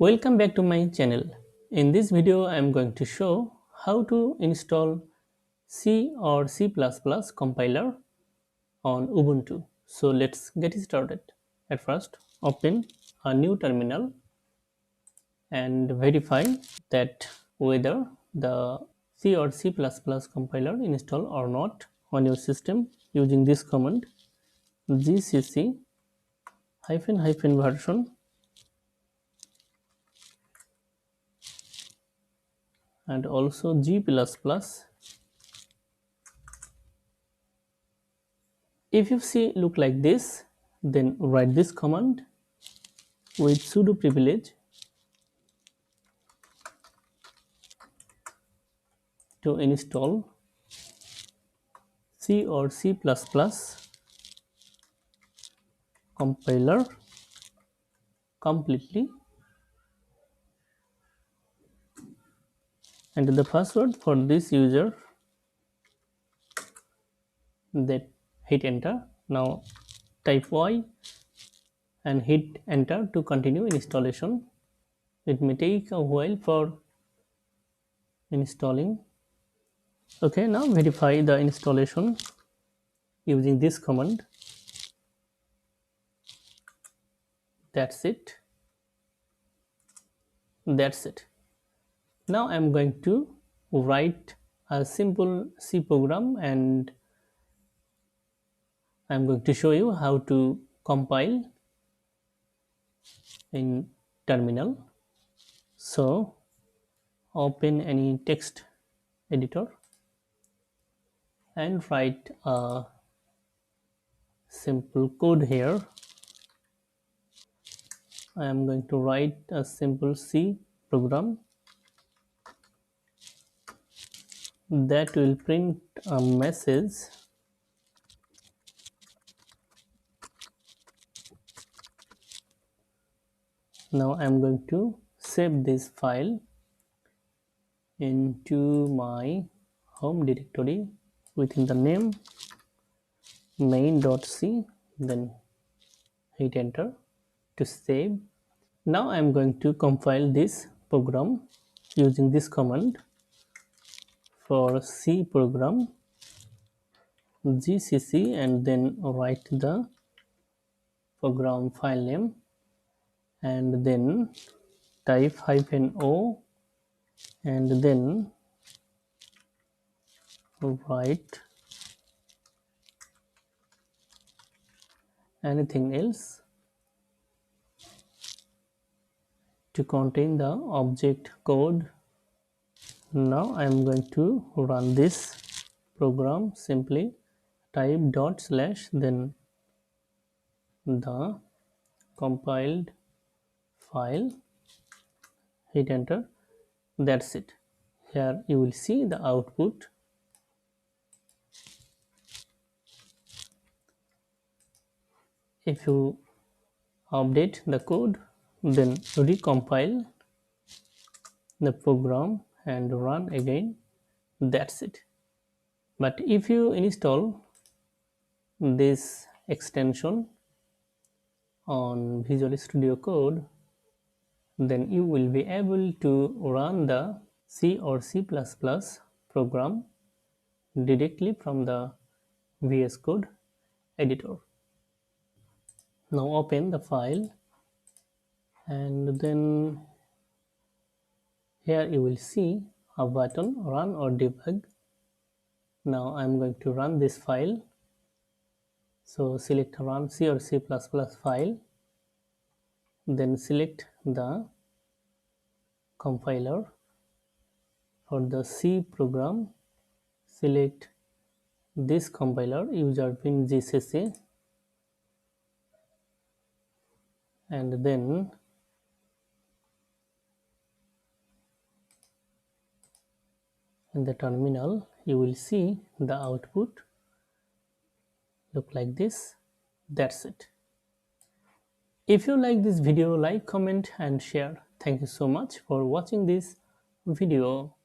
Welcome back to my channel. In this video I am going to show how to install C or C++ compiler on Ubuntu. So let's get started. At first open a new terminal and verify that whether the C or C++ compiler installed or not on your system using this command GCC version and also G++. If you see look like this, then write this command with sudo privilege to install C or C++ compiler completely, and the password for this user, that hit enter. Now type Y and hit enter to continue installation. It may take a while for installing. Okay, now verify the installation using this command. That's it. Now I'm going to write a simple C program and I'm going to show you how to compile in terminal. So open any text editor and write a simple code here. I am going to write a simple C program that will print a message. Now I am going to save this file into my home directory within the name main.c, then hit enter to save. Now I am going to compile this program using this command for C program GCC and then write the program file name and then type -o and then write anything else to contain the object code. Now I am going to run this program. Simply type / then the compiled file, hit enter. That's it. Here you will see the output. If you update the code, then recompile the program and run again. That's it. But if you install this extension on Visual Studio Code, then you will be able to run the C or C++ program directly from the VS Code editor. Now open the file and then here you will see a button run or debug. Now I am going to run this file. So select run C or C++ file, then select the compiler. For the C program, select this compiler user pin GCC and then in the terminal you will see the output look like this. That's it. If you like this video, like, comment and share. Thank you so much for watching this video.